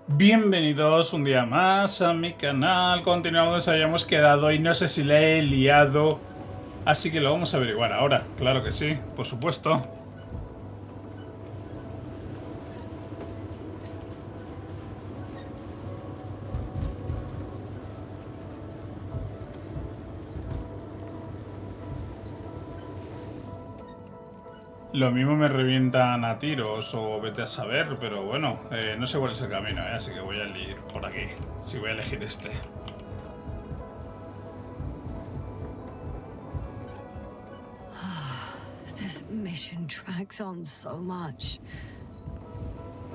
Bienvenidos un día más a mi canal. Continuamos donde habíamos quedado y no sé si le he liado, así que lo vamos a averiguar ahora. Claro que sí, por supuesto. Lo mismo me revientan a tiros o vete a saber, pero bueno, no sé cuál es el camino, así que voy a ir por aquí. Sí, voy a elegir este. This mission drags on so much.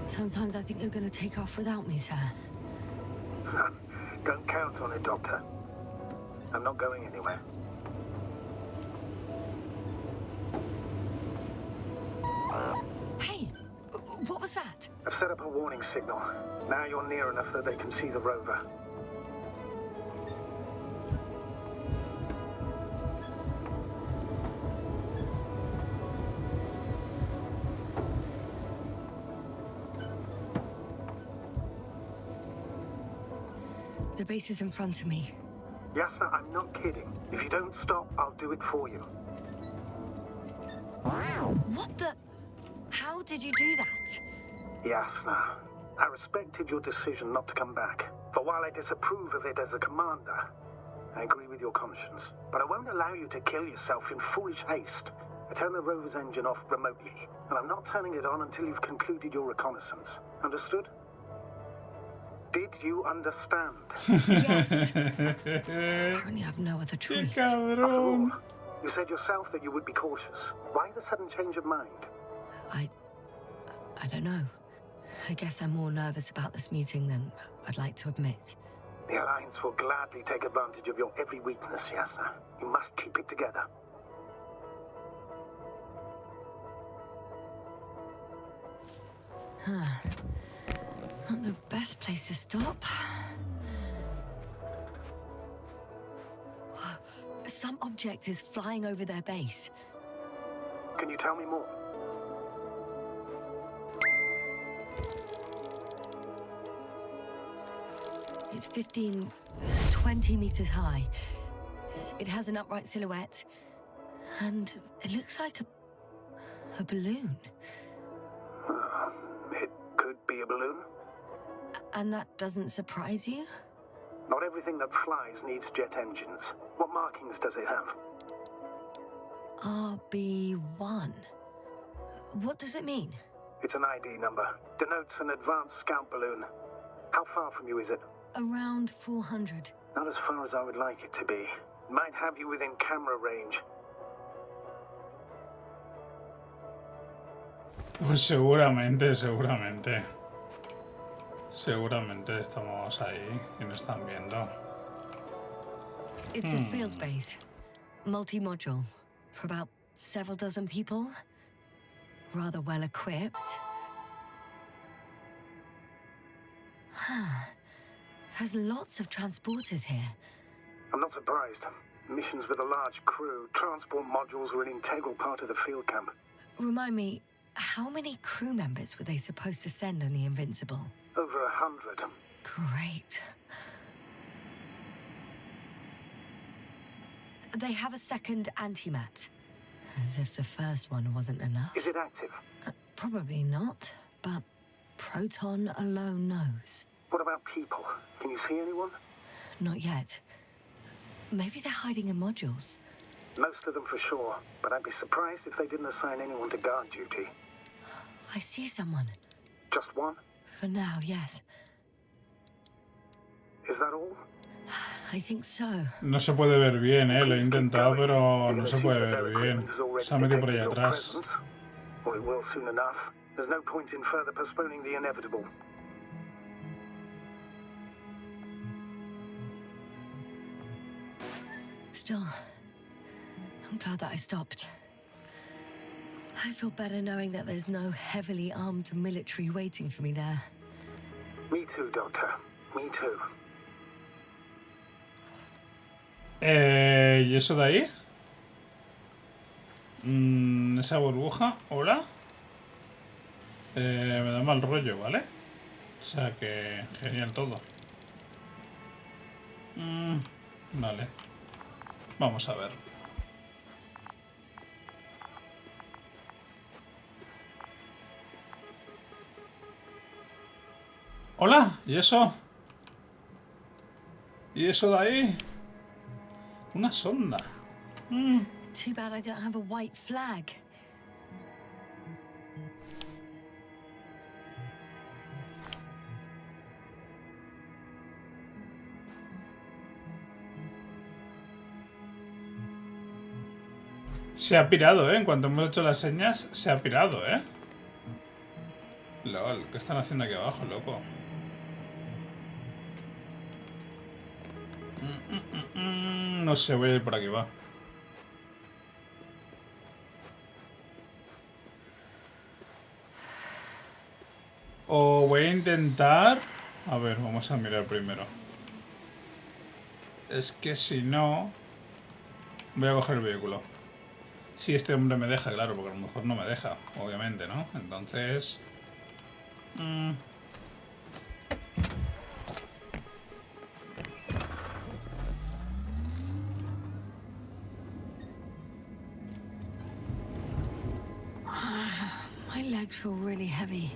Sometimes I think you're going to take off without me, sir. Don't count on it, Doctor. I'm not going anywhere. Hey, what was that? I've set up a warning signal. Now you're near enough that they can see the rover. The base is in front of me. Yasna, I'm not kidding. If you don't stop, I'll do it for you. What the? How did you do that? Yasna, I respected your decision not to come back. For while I disapprove of it as a commander, I agree with your conscience. But I won't allow you to kill yourself in foolish haste. I turned the rover's engine off remotely, and I'm not turning it on until you've concluded your reconnaissance. Understood? Did you understand? Yes. Apparently I've no other choice. After all, you said yourself that you would be cautious. Why the sudden change of mind? I don't know. I guess I'm more nervous about this meeting than I'd like to admit. The Alliance will gladly take advantage of your every weakness, Yasna. You must keep it together. Not the best place to stop. Some object is flying over their base. Can you tell me more? It's 15, 20 meters high. It has an upright silhouette, and it looks like a balloon. It could be a balloon. And that doesn't surprise you? Not everything that flies needs jet engines. What markings does it have? RB1. What does it mean? It's an ID number. Denotes an advanced scout balloon. How far from you is it? Around 400. Not as far as I would like it to be. Might have you within camera range. Pues seguramente. Seguramente estamos ahí y nos están viendo. It's a field base. Multi-module. For about several dozen people. Rather well equipped. There's lots of transporters here. I'm not surprised. Missions with a large crew, transport modules were an integral part of the field camp. Remind me, how many crew members were they supposed to send on the Invincible? Over 100. Great. They have a second antimat. As if the first one wasn't enough. Is it active? Probably not, but Proton alone knows. What about people? Can you see anyone? Not yet. Maybe they're hiding in modules. Most of them for sure, but I'd be surprised if they didn't assign anyone to guard duty. I see someone. Just one? For now, yes. Is that all? I think so. No se puede ver bien, lo he intentado, pero no se puede ver bien. Se ha metido por ahí atrás. Well, it will soon enough. There's no point in further postponing the inevitable. Still, I'm glad that I stopped. I feel better knowing that there's no heavily armed military waiting for me there. Me too, Doctor. Me too. ¿Y eso de ahí? Esa burbuja, hola. Me da mal rollo, ¿vale? O sea que genial todo. Vale. Vamos a ver. Hola, ¿y eso? ¿Y eso de ahí? Una sonda. Too bad I don't have a white flag. Se ha pirado, ¿eh? En cuanto hemos hecho las señas, se ha pirado, ¿eh? LOL, ¿qué están haciendo aquí abajo, loco? No sé, voy a ir por aquí, va. O voy a intentar... A ver, vamos a mirar primero. Es que si no... Voy a coger el vehículo. Si este hombre me deja, claro, porque a lo mejor no me deja, obviamente, ¿no? Entonces... My legs feel really heavy.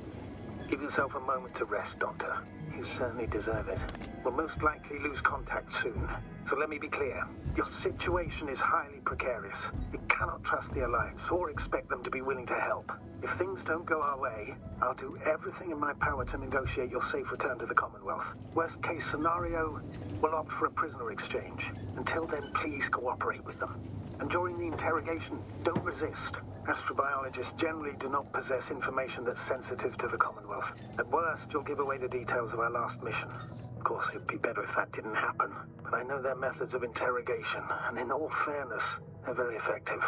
Give yourself a moment to rest, Doctor. You certainly deserve it. We'll most likely lose contact soon. So let me be clear. Your situation is highly precarious. You cannot trust the Alliance or expect them to be willing to help. If things don't go our way, I'll do everything in my power to negotiate your safe return to the Commonwealth. Worst case scenario, we'll opt for a prisoner exchange. Until then, please cooperate with them. And during the interrogation, don't resist. Astrobiologists generally do not possess information that's sensitive to the Commonwealth. At worst, you'll give away the details of our last mission. Of course, it'd be better if that didn't happen. But I know their methods of interrogation, and in all fairness, they're very effective.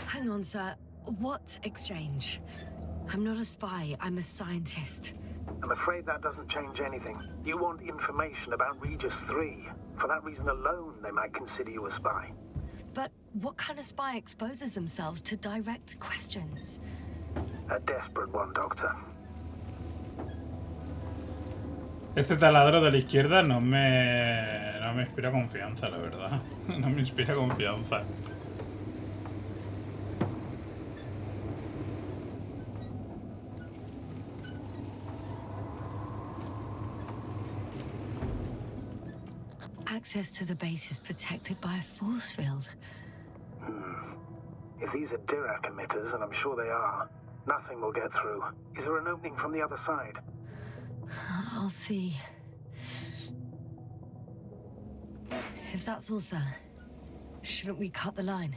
Hang on, sir. What exchange? I'm not a spy, I'm a scientist. I'm afraid that doesn't change anything. You want information about Regis 3. For that reason alone, they might consider you a spy. But what kind of spy exposes themselves to direct questions? A desperate one, Doctor. Este taladro de la izquierda no me inspira confianza, la verdad. No me inspira confianza. Access to the base is protected by a force field. If these are Dirac emitters, and I'm sure they are, nothing will get through. Is there an opening from the other side? I'll see. If that's all, sir, shouldn't we cut the line?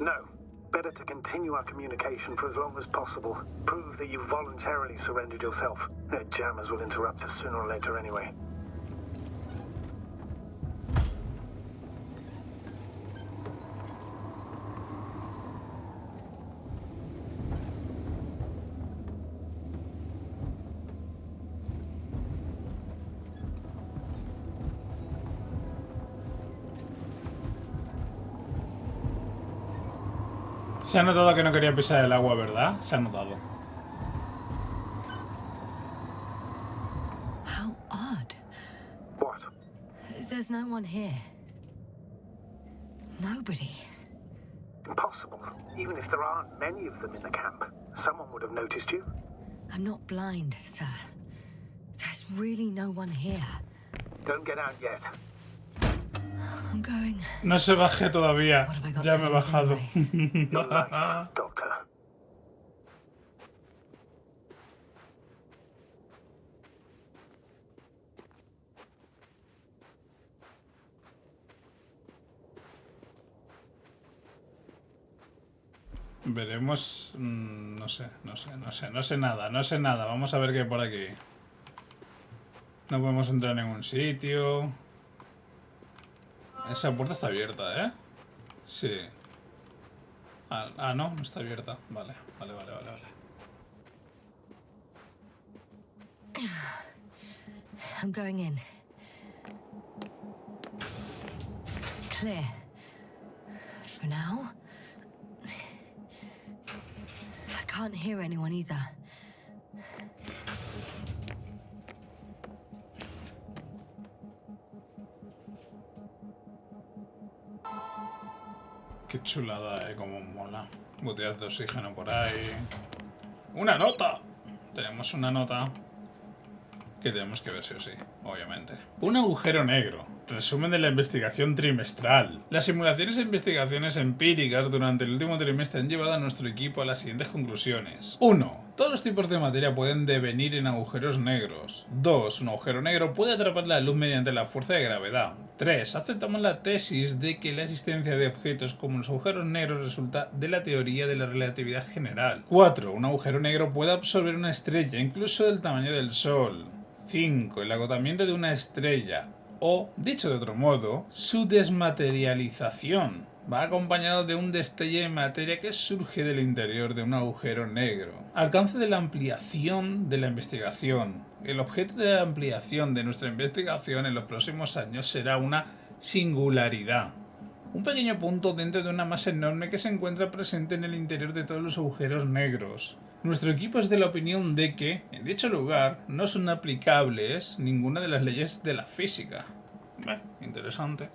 No. Better to continue our communication for as long as possible. Prove that you voluntarily surrendered yourself. Their jammers will interrupt us sooner or later anyway. Se ha notado que no quería pisar el agua, ¿verdad? Se ha notado. How odd. What? There's no one here. Nobody. Impossible. Even if there aren't many of them in the camp, someone would have noticed you. I'm not blind, sir. There's really no one here. Don't get out yet. I'm going. No se baje todavía. Ya me he bajado. Your life, Doctor. Veremos. No sé nada. Vamos a ver qué hay por aquí. No podemos entrar en ningún sitio. Esa puerta está abierta, ¿eh? Sí. No está abierta. Vale. I'm going in. Clear. For now. I can't hear anyone either. Qué chulada, como mola. Botellas de oxígeno por ahí. ¡Una nota! Tenemos una nota que tenemos que ver sí o sí, obviamente. Un agujero negro. Resumen de la investigación trimestral. Las simulaciones e investigaciones empíricas durante el último trimestre han llevado a nuestro equipo a las siguientes conclusiones. 1. Todos los tipos de materia pueden devenir en agujeros negros. 2. Un agujero negro puede atrapar la luz mediante la fuerza de gravedad. 3. Aceptamos la tesis de que la existencia de objetos como los agujeros negros resulta de la teoría de la relatividad general. 4. Un agujero negro puede absorber una estrella, incluso del tamaño del Sol. 5. El agotamiento de una estrella, o, dicho de otro modo, su desmaterialización, va acompañado de un destello de materia que surge del interior de un agujero negro. Alcance de la ampliación de la investigación. El objeto de la ampliación de nuestra investigación en los próximos años será una singularidad. Un pequeño punto dentro de una masa enorme que se encuentra presente en el interior de todos los agujeros negros. Nuestro equipo es de la opinión de que, en dicho lugar, no son aplicables ninguna de las leyes de la física. Interesante.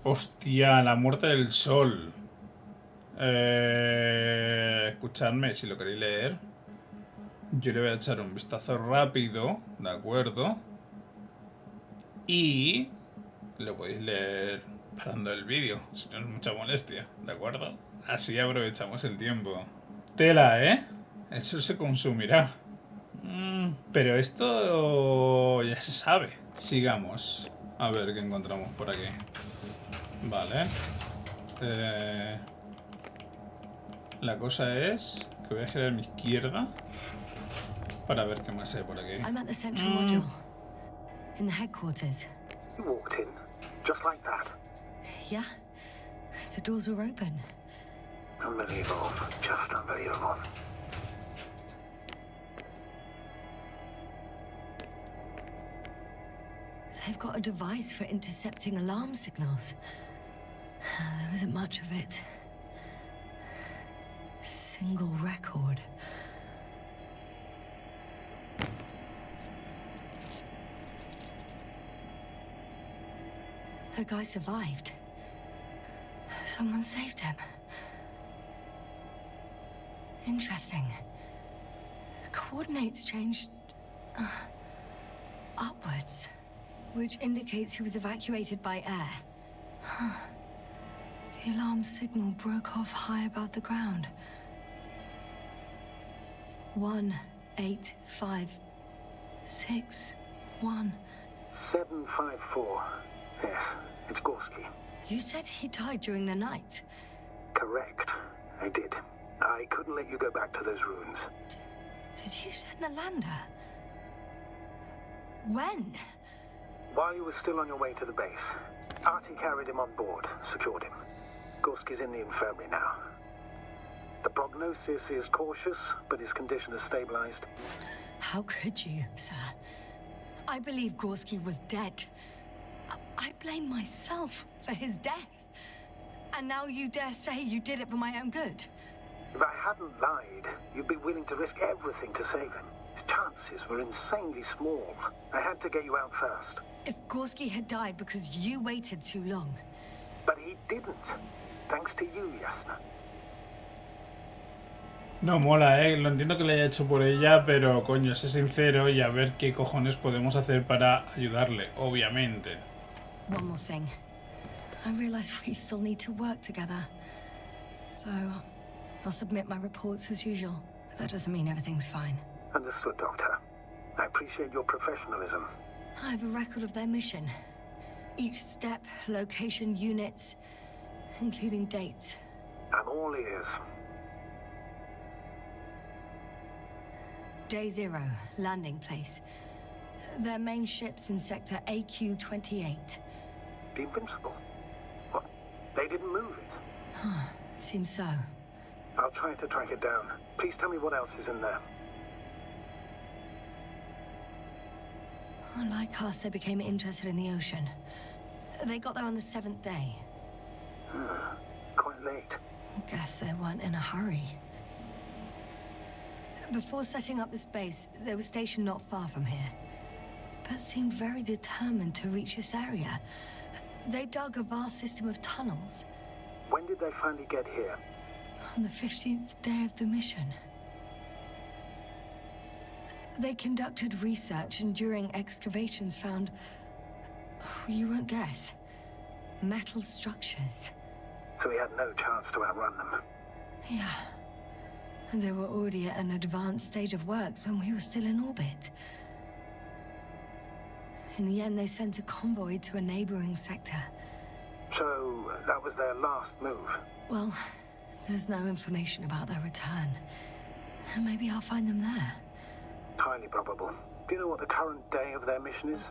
Hostia, la muerte del sol. Escuchadme, si lo queréis leer. Yo le voy a echar un vistazo rápido, ¿de acuerdo? Y lo podéis leer parando el vídeo, si no es mucha molestia, ¿de acuerdo? Así aprovechamos el tiempo. Tela, ¿eh? Eso se consumirá. Pero esto ya se sabe. Sigamos. A ver qué encontramos por aquí. Vale. La cosa es que voy a girar a mi izquierda para ver qué más hay por aquí. I'm at the central module, in the headquarters. You walked in, just like that. Yeah, the doors were open. Unbelievable, just unbelievable. They've got a device for intercepting alarm signals. There isn't much of it. Single record. The guy survived. Someone saved him. Interesting. Coordinates changed upwards, which indicates he was evacuated by air. The alarm signal broke off high above the ground. 1, 8, 5, 6, 1. 754. Yes, it's Gorski. You said he died during the night. Correct. I did. I couldn't let you go back to those ruins. Did you send the lander? When? While you were still on your way to the base, Artie carried him on board, secured him. Gorski's in the infirmary now. The prognosis is cautious, but his condition has stabilized. How could you, sir? I believe Gorski was dead. I blame myself for his death. And now you dare say you did it for my own good. If I hadn't lied, you'd be willing to risk everything to save him. His chances were insanely small. I had to get you out first. If Gorski had died because you waited too long... But he didn't. Thanks to you, Yasna. No mola, lo entiendo que lo haya hecho por ella, pero coño, sé sincero y a ver qué cojones podemos hacer para ayudarle, obviamente. One more thing. I realize we still need to work together. So, I'll submit my reports as usual. But that doesn't mean everything's fine. Understood, Doctor. I appreciate your professionalism. I have a record of their mission. Each step, location, units, including dates. I'm all ears. Day 0, landing place. Their main ship's in sector AQ-28. The Invincible? What? They didn't move it? Seems so. I'll try to track it down. Please tell me what else is in there. Like us, they became interested in the ocean. They got there on the 7th day. Quite late. Guess they weren't in a hurry. Before setting up this base, they were stationed not far from here, but seemed very determined to reach this area. They dug a vast system of tunnels. When did they finally get here? On the 15th day of the mission. They conducted research and during excavations found, you won't guess, metal structures. So we had no chance to outrun them. Yeah. And they were already at an advanced stage of works when we were still in orbit. In the end, they sent a convoy to a neighboring sector. So that was their last move. Well, there's no information about their return. Maybe I'll find them there. Highly probable. Do you know what the current day of their mission is?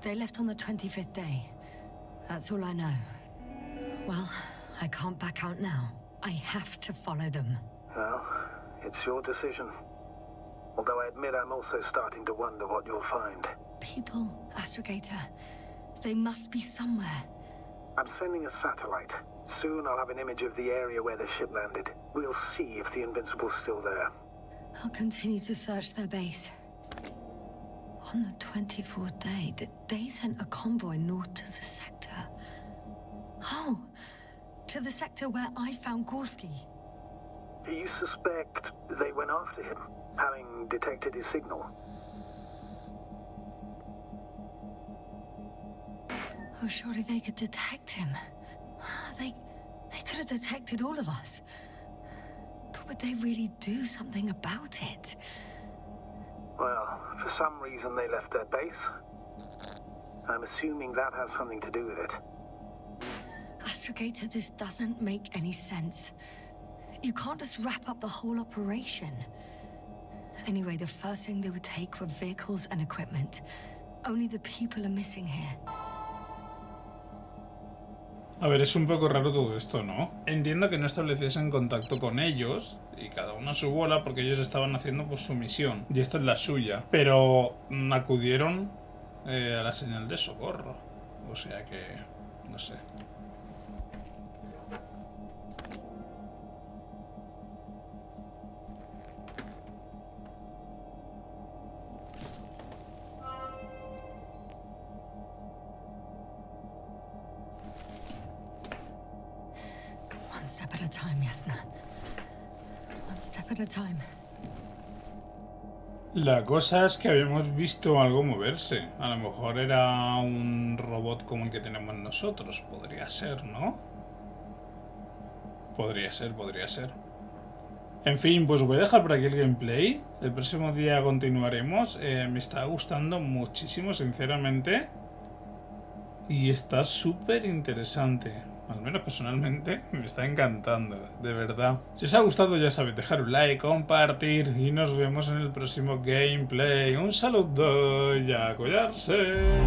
They left on the 25th day. That's all I know. Well, I can't back out now. I have to follow them. Well, it's your decision. Although I admit I'm also starting to wonder what you'll find. People, Astrogator. They must be somewhere. I'm sending a satellite. Soon I'll have an image of the area where the ship landed. We'll see if the Invincible's still there. I'll continue to search their base. On the 24th day, they sent a convoy north to the sector. Oh, to the sector where I found Gorski. You suspect they went after him, having detected his signal? Oh, surely they could detect him. They could have detected all of us. But would they really do something about it? Well, for some reason they left their base. I'm assuming that has something to do with it. Astrogator, this doesn't make any sense. You can't just wrap up the whole operation. Anyway, the first thing they would take were vehicles and equipment. Only the people are missing here. A ver, es un poco raro todo esto, ¿no? Entiendo que no estableciesen contacto con ellos y cada uno a su bola porque ellos estaban haciendo pues su misión y esto es la suya, pero acudieron a la señal de socorro, o sea que no sé. One step at a time, Yasna. One step at a time. La cosa es que habíamos visto algo moverse. A lo mejor era un robot como el que tenemos nosotros. Podría ser, ¿no? Podría ser, podría ser. En fin, pues voy a dejar por aquí el gameplay. El próximo día continuaremos. Me está gustando muchísimo, sinceramente. Y está súper interesante. Al menos personalmente me está encantando, de verdad. Si os ha gustado ya sabéis, dejar un like, compartir y nos vemos en el próximo gameplay. Un saludo y a cuidarse.